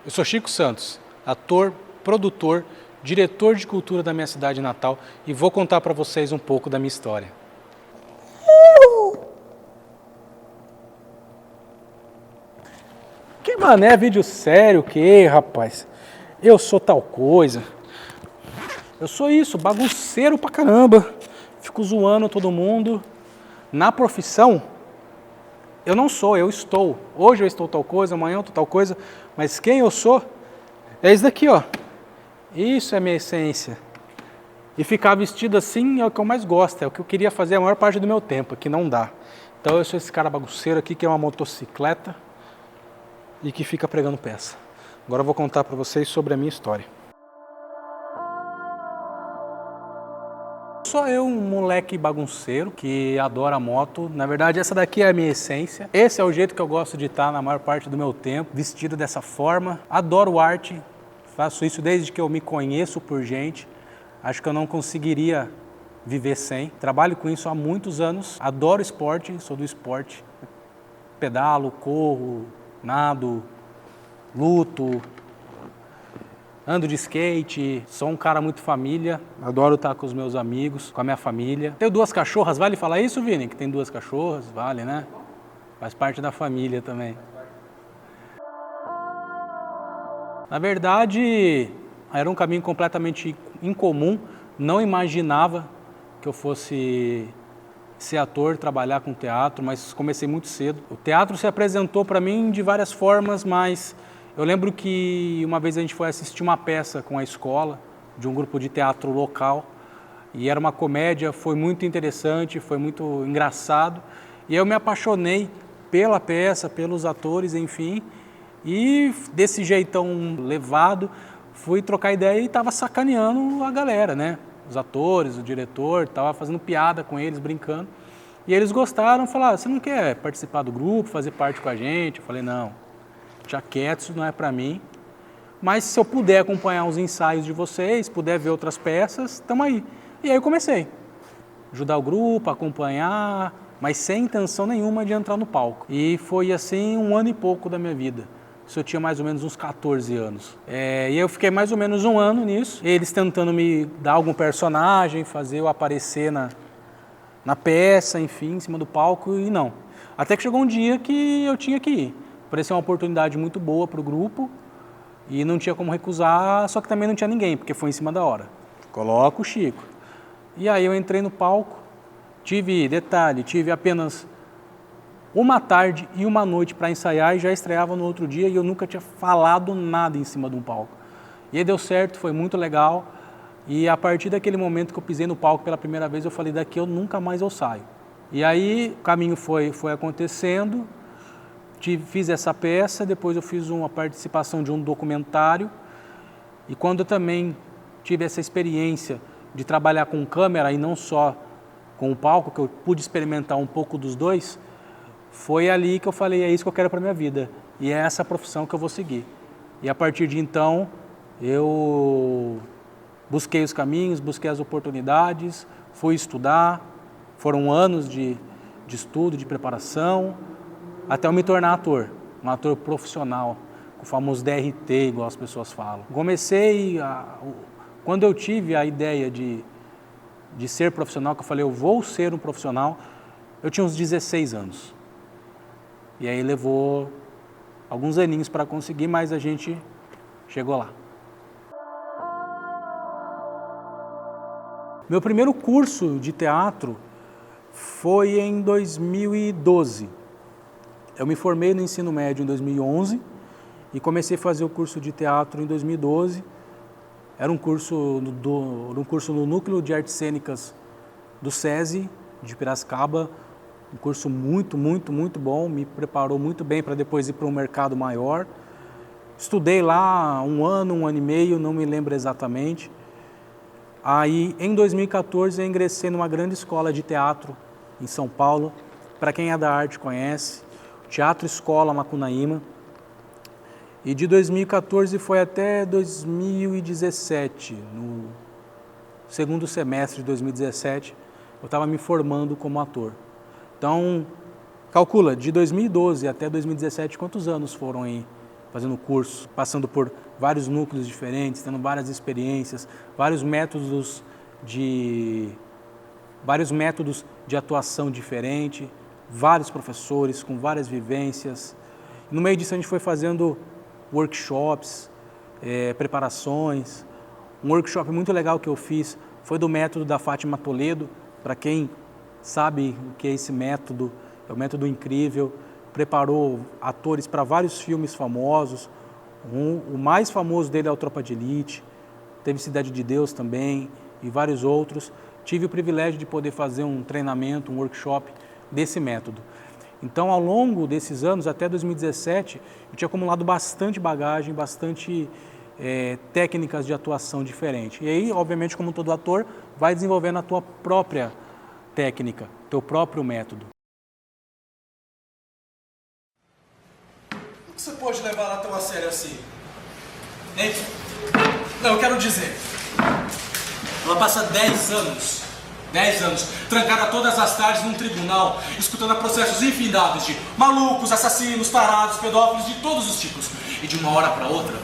Eu sou Chico Santos, ator, produtor, diretor de cultura da minha cidade natal e vou contar para vocês um pouco da minha história. Que mané, vídeo sério, que rapaz? Eu sou tal coisa. Eu sou isso, bagunceiro pra caramba. Fico zoando todo mundo. Na profissão, eu não sou, eu estou. Hoje eu estou tal coisa, amanhã eu estou tal coisa. Mas quem eu sou é isso daqui, ó. Isso é a minha essência. E ficar vestido assim é o que eu mais gosto, é o que eu queria fazer a maior parte do meu tempo, que não dá. Então eu sou esse cara bagunceiro aqui, que é uma motocicleta e que fica pregando peça. Agora eu vou contar para vocês sobre a minha história. Sou eu, um moleque bagunceiro que adora moto. Na verdade, essa daqui é a minha essência. Esse é o jeito que eu gosto de estar na maior parte do meu tempo, vestido dessa forma. Adoro arte, faço isso desde que eu me conheço por gente. Acho que eu não conseguiria viver sem. Trabalho com isso há muitos anos. Adoro esporte, sou do esporte. Pedalo, corro, nado, luto. Ando de skate, sou um cara muito família, adoro estar com os meus amigos, com a minha família. Tenho 2 cachorras, vale falar isso, Vini? Que tem 2 cachorras, vale, né? Faz parte da família também. Na verdade, era um caminho completamente incomum, não imaginava que eu fosse ser ator, trabalhar com teatro, mas comecei muito cedo. O teatro se apresentou para mim de várias formas, mas eu lembro que uma vez a gente foi assistir uma peça com a escola, de um grupo de teatro local, e era uma comédia, foi muito interessante, foi muito engraçado, e eu me apaixonei pela peça, pelos atores, enfim, e desse jeitão levado, fui trocar ideia e estava sacaneando a galera, né? Os atores, o diretor, estava fazendo piada com eles, brincando, e eles gostaram, falaram, você não quer participar do grupo, fazer parte com a gente? Eu falei, não. Já quieto, isso não é para mim, mas se eu puder acompanhar os ensaios de vocês, puder ver outras peças, estamos aí. E aí eu comecei, ajudar o grupo, acompanhar, mas sem intenção nenhuma de entrar no palco. E foi assim 1 ano e pouco da minha vida. Isso eu tinha mais ou menos uns 14 anos. E eu fiquei mais ou menos 1 ano nisso, eles tentando me dar algum personagem, fazer eu aparecer na peça, enfim, em cima do palco, e não. Até que chegou um dia que eu tinha que ir. Parecia uma oportunidade muito boa para o grupo e não tinha como recusar, só que também não tinha ninguém, porque foi em cima da hora. Coloca o Chico. E aí eu entrei no palco, tive apenas uma tarde e uma noite para ensaiar e já estreava no outro dia e eu nunca tinha falado nada em cima de um palco. E aí deu certo, foi muito legal e a partir daquele momento que eu pisei no palco pela primeira vez, eu falei, daqui eu nunca mais eu saio. E aí o caminho foi acontecendo. Fiz essa peça, depois eu fiz uma participação de um documentário e quando eu também tive essa experiência de trabalhar com câmera e não só com o palco, que eu pude experimentar um pouco dos dois, foi ali que eu falei, é isso que eu quero para minha vida e é essa profissão que eu vou seguir. E a partir de então, eu busquei os caminhos, busquei as oportunidades, fui estudar, foram anos de estudo, de preparação, até eu me tornar ator, um ator profissional, o famoso DRT, igual as pessoas falam. Quando eu tive a ideia de ser profissional, que eu falei, eu vou ser um profissional, eu tinha uns 16 anos. E aí levou alguns aninhos para conseguir, mas a gente chegou lá. Meu primeiro curso de teatro foi em 2012. Eu me formei no ensino médio em 2011 e comecei a fazer o curso de teatro em 2012. Era um curso no Núcleo de Artes Cênicas do SESI, de Piracicaba. Um curso muito, muito, muito bom, me preparou muito bem para depois ir para um mercado maior. Estudei lá 1 ano, 1 ano e meio, não me lembro exatamente. Aí, em 2014, eu ingressei numa grande escola de teatro em São Paulo. Para quem é da arte conhece, Teatro Escola Macunaíma, e de 2014 foi até 2017, no segundo semestre de 2017, eu estava me formando como ator. Então, calcula, de 2012 até 2017, quantos anos foram aí fazendo curso, passando por vários núcleos diferentes, tendo várias experiências, vários métodos de atuação diferente, vários professores com várias vivências. No meio disso a gente foi fazendo workshops, preparações. Um workshop muito legal que eu fiz foi do método da Fátima Toledo. Para quem sabe o que é esse método, é um método incrível. Preparou atores para vários filmes famosos. O mais famoso dele é o Tropa de Elite, teve Cidade de Deus também e vários outros. Tive o privilégio de poder fazer um treinamento, um workshop desse método. Então, ao longo desses anos, até 2017, eu tinha acumulado bastante bagagem, bastante técnicas de atuação diferente. E aí, obviamente, como todo ator, vai desenvolvendo a tua própria técnica, teu próprio método. Por que você pode levar ela tão a sério assim? Hein? Não, eu quero dizer, ela passa 10 anos, trancada todas as tardes num tribunal, escutando processos infindáveis de malucos, assassinos, tarados, pedófilos de todos os tipos. E de uma hora para outra,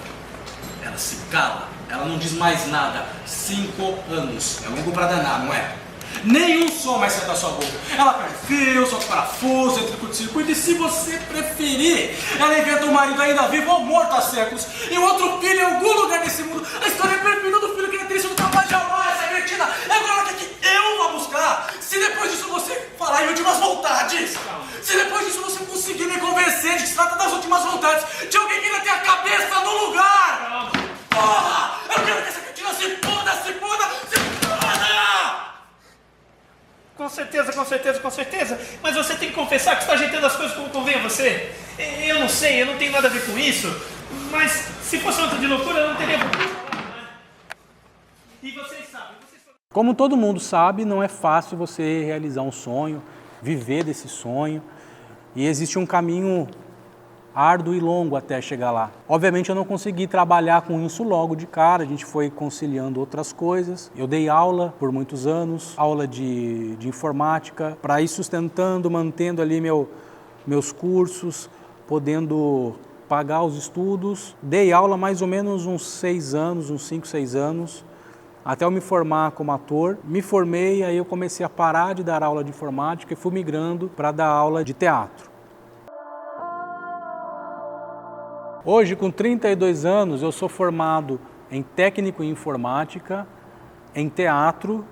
ela se cala, ela não diz mais nada. 5 anos, é longo pra danar, não é? Nenhum som mais sai da sua boca. Ela perde fio, solta parafuso, entra no curto-circuito e, se você preferir, ela inventa um marido ainda vivo ou morto há séculos e um outro filho em algum lugar desse mundo. A história perfeita do filho que é triste, não capaz jamais, é mentira. Agora ela quer que eu vá buscar. Se depois disso você falar em últimas vontades, se depois disso você conseguir me convencer de que se trata das últimas vontades de alguém que ainda tem a cabeça no lugar. Porra! Eu quero que essa cantina se foda, se foda, se foda! Com certeza. Mas você tem que confessar que está ajeitando as coisas como convém a você. Eu não sei, eu não tenho nada a ver com isso. Mas se fosse um ato de loucura, eu não teria problema, né? E vocês sabem. Como todo mundo sabe, não é fácil você realizar um sonho, viver desse sonho. E existe um caminho árduo e longo até chegar lá. Obviamente eu não consegui trabalhar com isso logo de cara, a gente foi conciliando outras coisas. Eu dei aula por muitos anos, aula de informática, para ir sustentando, mantendo ali meus cursos, podendo pagar os estudos. Dei aula mais ou menos uns 6 anos, uns 5, 6 anos, até eu me formar como ator. Me formei, aí eu comecei a parar de dar aula de informática e fui migrando para dar aula de teatro. Hoje, com 32 anos, eu sou formado em técnico em informática, em teatro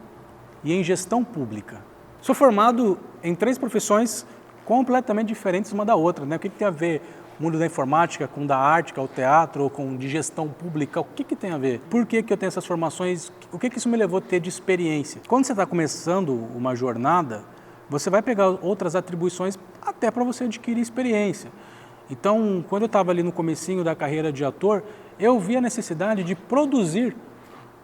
e em gestão pública. Sou formado em 3 profissões completamente diferentes uma da outra, né? O que tem a ver o mundo da informática com da arte, que é o teatro, ou com de gestão pública? O que tem a ver? Por que eu tenho essas formações? O que isso me levou a ter de experiência? Quando você está começando uma jornada, você vai pegar outras atribuições até para você adquirir experiência. Então, quando eu estava ali no comecinho da carreira de ator, eu vi a necessidade de produzir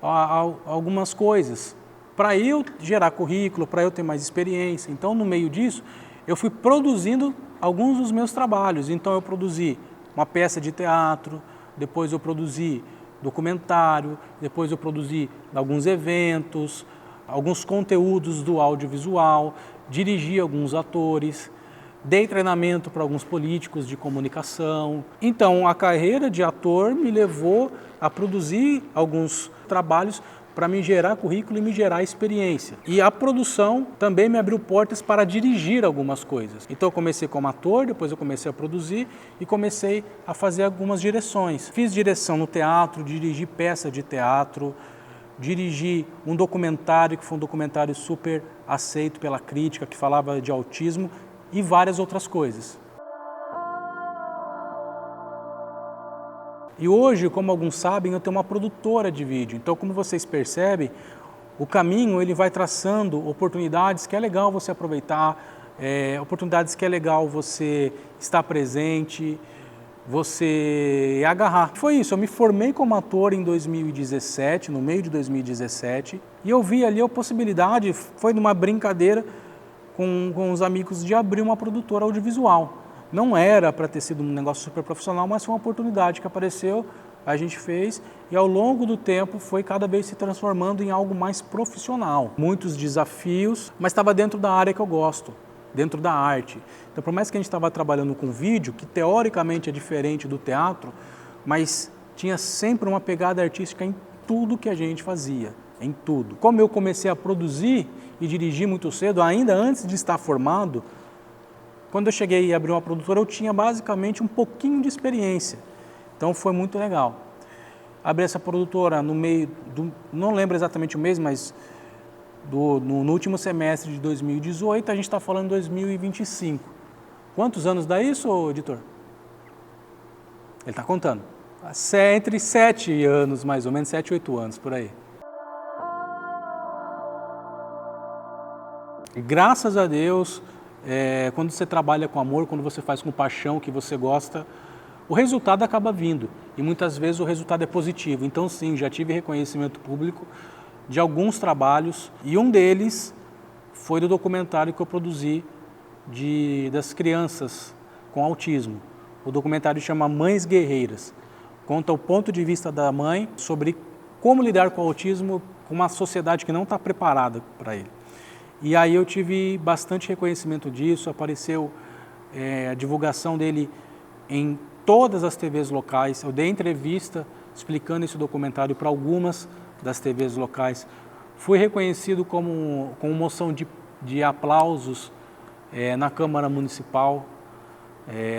algumas coisas para eu gerar currículo, para eu ter mais experiência. Então, no meio disso, eu fui produzindo alguns dos meus trabalhos. Então, eu produzi uma peça de teatro, depois eu produzi documentário, depois eu produzi alguns eventos, alguns conteúdos do audiovisual, dirigi alguns atores, dei treinamento para alguns políticos de comunicação. Então, a carreira de ator me levou a produzir alguns trabalhos para me gerar currículo e me gerar experiência. E a produção também me abriu portas para dirigir algumas coisas. Então, eu comecei como ator, depois eu comecei a produzir e comecei a fazer algumas direções. Fiz direção no teatro, dirigi peça de teatro, dirigi um documentário que foi um documentário super aceito pela crítica, que falava de autismo, e várias outras coisas. E hoje, como alguns sabem, eu tenho uma produtora de vídeo. Então, como vocês percebem, o caminho ele vai traçando oportunidades que é legal você aproveitar, oportunidades que é legal você estar presente, você agarrar. Foi isso, eu me formei como ator em 2017, no meio de 2017, e eu vi ali a possibilidade, foi numa brincadeira com os amigos, de abrir uma produtora audiovisual. Não era para ter sido um negócio super profissional, mas foi uma oportunidade que apareceu, a gente fez, e ao longo do tempo foi cada vez se transformando em algo mais profissional. Muitos desafios, mas estava dentro da área que eu gosto. dentro da arte. Então, por mais que a gente estava trabalhando com vídeo, que teoricamente é diferente do teatro, mas tinha sempre uma pegada artística em tudo que a gente fazia, em tudo. Como eu comecei a produzir e dirigir muito cedo, ainda antes de estar formado, quando eu cheguei e abri uma produtora, eu tinha basicamente um pouquinho de experiência. Então foi muito legal. Abri essa produtora no meio do, não lembro exatamente o mês, mas no último semestre de 2018, a gente está falando de 2025. Quantos anos dá isso, editor? Ele está contando. Entre 7 anos, mais ou menos, 7, 8 anos, por aí. E graças a Deus, quando você trabalha com amor, quando você faz com paixão, que você gosta, o resultado acaba vindo. E muitas vezes o resultado é positivo. Então, sim, já tive reconhecimento público de alguns trabalhos, e um deles foi do documentário que eu produzi das crianças com autismo. O documentário chama Mães Guerreiras. Conta o ponto de vista da mãe sobre como lidar com o autismo com uma sociedade que não está preparada para ele. E aí eu tive bastante reconhecimento disso, apareceu a divulgação dele em todas as TVs locais. Eu dei entrevista explicando esse documentário para algumas das TVs locais. Fui reconhecido com moção de aplausos na Câmara Municipal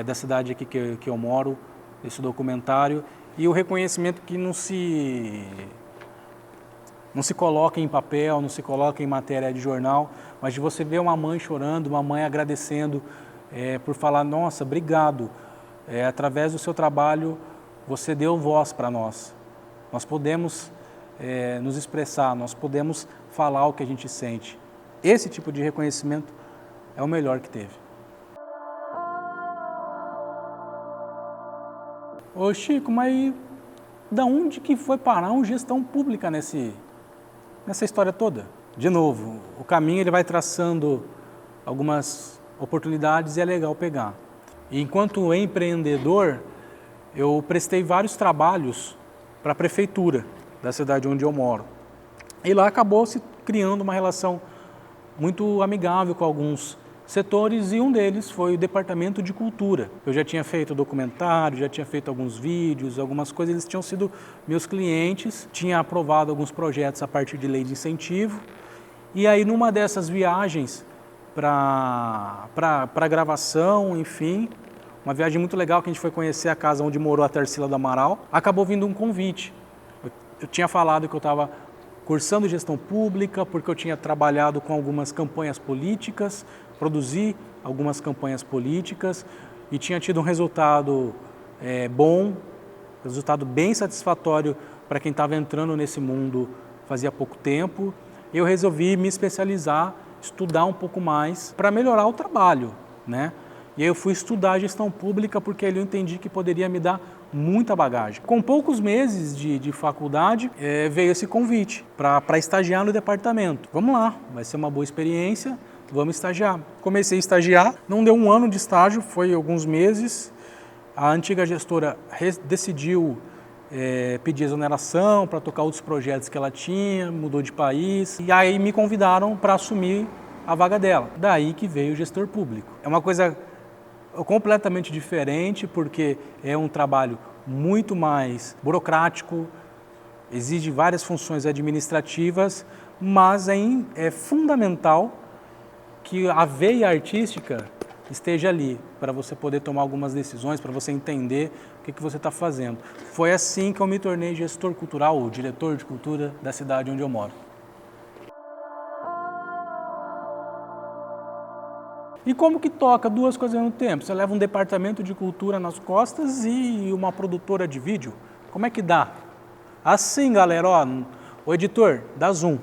da cidade aqui que eu moro, esse documentário, e o reconhecimento que não se coloca em papel, não se coloca em matéria de jornal, mas de você ver uma mãe chorando, uma mãe agradecendo por falar, nossa, obrigado, através do seu trabalho você deu voz para nós. Nós podemos nos expressar, nós podemos falar o que a gente sente. Esse tipo de reconhecimento é o melhor que teve. Ô Chico, mas da onde que foi parar uma gestão pública nessa história toda? De novo, o caminho ele vai traçando algumas oportunidades e é legal pegar. E enquanto empreendedor, eu prestei vários trabalhos para a prefeitura da cidade onde eu moro. E lá acabou se criando uma relação muito amigável com alguns setores, e um deles foi o Departamento de Cultura. Eu já tinha feito documentário, já tinha feito alguns vídeos, algumas coisas, eles tinham sido meus clientes, tinha aprovado alguns projetos a partir de lei de incentivo, e aí numa dessas viagens para gravação, enfim, uma viagem muito legal que a gente foi conhecer a casa onde morou a Tarsila do Amaral, acabou vindo um convite. Eu tinha falado que eu estava cursando gestão pública, porque eu tinha trabalhado com algumas campanhas políticas, produzi algumas campanhas políticas e tinha tido um resultado bom, resultado bem satisfatório para quem estava entrando nesse mundo fazia pouco tempo. Eu resolvi me especializar, estudar um pouco mais para melhorar o trabalho, né? E aí eu fui estudar gestão pública porque ali eu entendi que poderia me dar muita bagagem. Com poucos meses de faculdade, veio esse convite para estagiar no departamento. Vamos lá, vai ser uma boa experiência, vamos estagiar. Comecei a estagiar, não deu um ano de estágio, foi alguns meses. A antiga gestora decidiu pedir exoneração para tocar outros projetos que ela tinha, mudou de país. E aí me convidaram para assumir a vaga dela. Daí que veio o gestor público. É uma coisa completamente diferente, porque é um trabalho muito mais burocrático, exige várias funções administrativas, mas é fundamental que a veia artística esteja ali, para você poder tomar algumas decisões, para você entender o que você está fazendo. Foi assim que eu me tornei gestor cultural, ou diretor de cultura da cidade onde eu moro. E como que toca duas coisas ao mesmo tempo? Você leva um departamento de cultura nas costas e uma produtora de vídeo? Como é que dá? Assim, galera, ó, o editor, dá zoom.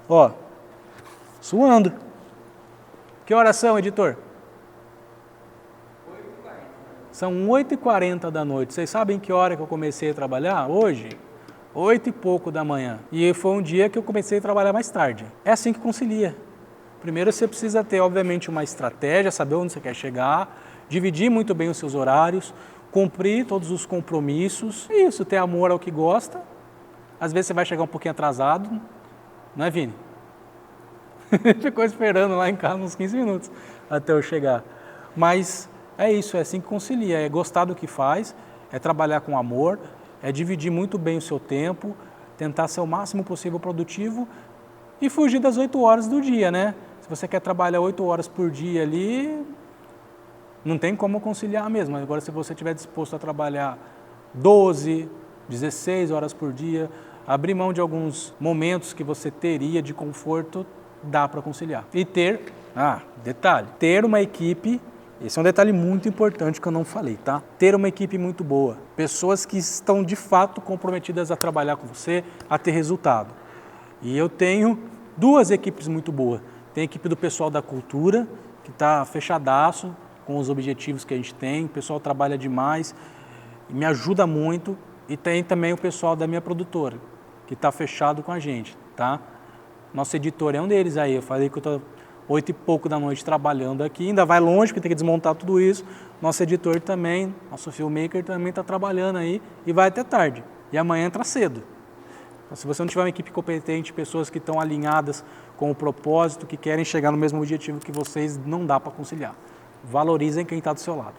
Ó, suando. Que horas são, editor? 8h40. São 8h40 da noite. Vocês sabem que hora que eu comecei a trabalhar? Hoje? 8 e pouco da manhã. E foi um dia que eu comecei a trabalhar mais tarde. É assim que concilia. Primeiro você precisa ter, obviamente, uma estratégia, saber onde você quer chegar, dividir muito bem os seus horários, cumprir todos os compromissos. Isso, ter amor ao que gosta. Às vezes você vai chegar um pouquinho atrasado, não é, Vini? Ficou esperando lá em casa uns 15 minutos até eu chegar. Mas é isso, é assim que concilia, é gostar do que faz, é trabalhar com amor, é dividir muito bem o seu tempo, tentar ser o máximo possível produtivo e fugir das 8 horas do dia, né? Se você quer trabalhar 8 horas por dia ali, não tem como conciliar mesmo. Agora, se você estiver disposto a trabalhar 12, 16 horas por dia, abrir mão de alguns momentos que você teria de conforto, dá para conciliar. E detalhe, ter uma equipe, esse é um detalhe muito importante que eu não falei, tá? Ter uma equipe muito boa, pessoas que estão de fato comprometidas a trabalhar com você, a ter resultado. E eu tenho 2 equipes muito boas. Tem a equipe do pessoal da cultura, que está fechadaço com os objetivos que a gente tem, o pessoal trabalha demais, me ajuda muito, e tem também o pessoal da minha produtora, que está fechado com a gente, tá? Nosso editor é um deles aí, eu falei que eu estou 8 e pouco da noite trabalhando aqui, ainda vai longe, porque tem que desmontar tudo isso. Nosso editor também, nosso filmmaker também está trabalhando aí e vai até tarde. E amanhã entra cedo. Então, se você não tiver uma equipe competente, pessoas que estão alinhadas com o propósito, que querem chegar no mesmo objetivo que vocês, não dá para conciliar. Valorizem quem está do seu lado.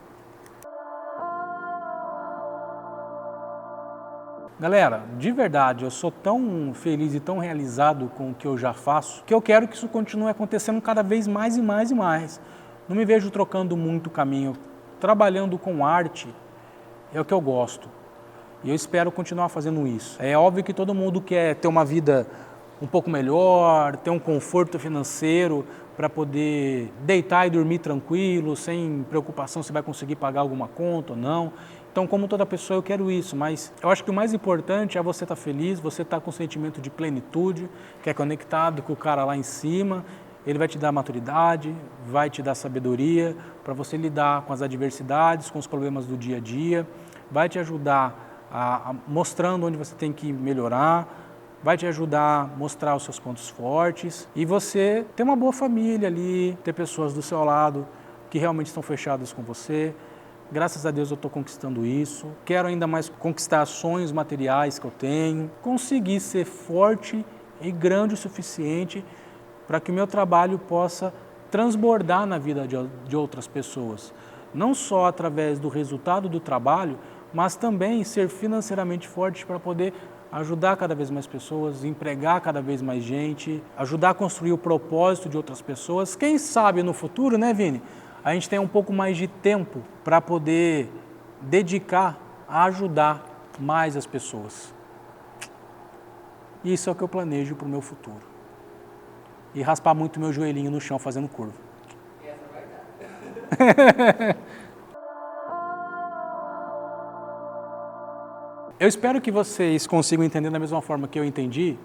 Galera, de verdade, eu sou tão feliz e tão realizado com o que eu já faço, que eu quero que isso continue acontecendo cada vez mais e mais e mais. Não me vejo trocando muito caminho. Trabalhando com arte é o que eu gosto. E eu espero continuar fazendo isso. É óbvio que todo mundo quer ter uma vida um pouco melhor, ter um conforto financeiro para poder deitar e dormir tranquilo, sem preocupação se vai conseguir pagar alguma conta ou não. Então, como toda pessoa, eu quero isso, mas eu acho que o mais importante é você estar feliz, você estar com um sentimento de plenitude, que é conectado com o cara lá em cima. Ele vai te dar maturidade, vai te dar sabedoria para você lidar com as adversidades, com os problemas do dia a dia, vai te ajudar mostrando onde você tem que melhorar, vai te ajudar a mostrar os seus pontos fortes e você ter uma boa família ali, ter pessoas do seu lado que realmente estão fechadas com você. Graças a Deus eu estou conquistando isso. Quero ainda mais conquistar sonhos materiais que eu tenho, conseguir ser forte e grande o suficiente para que o meu trabalho possa transbordar na vida de outras pessoas. Não só através do resultado do trabalho, mas também ser financeiramente forte para poder ajudar cada vez mais pessoas, empregar cada vez mais gente, ajudar a construir o propósito de outras pessoas. Quem sabe no futuro, né, Vini? A gente tem um pouco mais de tempo para poder dedicar a ajudar mais as pessoas. Isso é o que eu planejo para o meu futuro. E raspar muito meu joelhinho no chão fazendo curva. Essa vai dar. Eu espero que vocês consigam entender da mesma forma que eu entendi,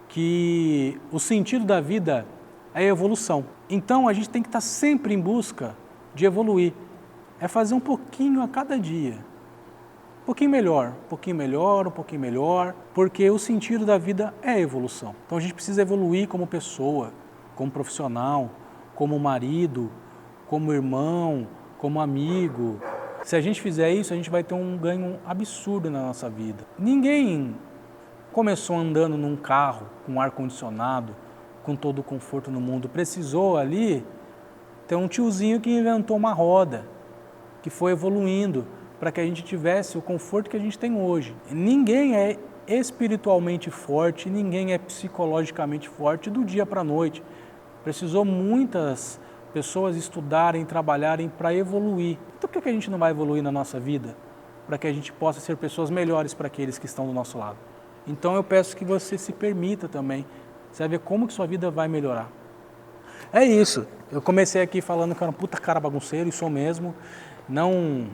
que o sentido da vida é a evolução. Então, a gente tem que estar sempre em busca de evoluir. É fazer um pouquinho a cada dia. Um pouquinho melhor, um pouquinho melhor, um pouquinho melhor, porque o sentido da vida é a evolução. Então, a gente precisa evoluir como pessoa, como profissional, como marido, como irmão, como amigo. Se a gente fizer isso, a gente vai ter um ganho absurdo na nossa vida. Ninguém começou andando num carro com ar-condicionado, com todo o conforto no mundo. Precisou ali ter um tiozinho que inventou uma roda, que foi evoluindo para que a gente tivesse o conforto que a gente tem hoje. Ninguém é espiritualmente forte, ninguém é psicologicamente forte do dia para a noite. Precisou muitas pessoas estudarem, trabalharem para evoluir. Então por que a gente não vai evoluir na nossa vida? Para que a gente possa ser pessoas melhores para aqueles que estão do nosso lado. Então eu peço que você se permita também. Você vai ver como que sua vida vai melhorar. É isso. Eu comecei aqui falando que eu era um puta cara bagunceiro, e sou mesmo. Não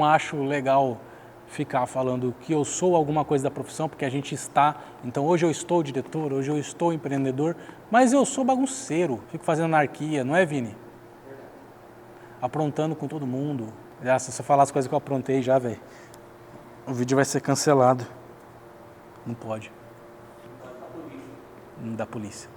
acho legal ficar falando que eu sou alguma coisa da profissão, porque a gente está. Então hoje eu estou diretor, hoje eu estou empreendedor, mas eu sou bagunceiro. Fico fazendo anarquia, não é, Vini? Aprontando com todo mundo. Aliás, se eu falar as coisas que eu aprontei já, velho, o vídeo vai ser cancelado. Não pode. Não da polícia.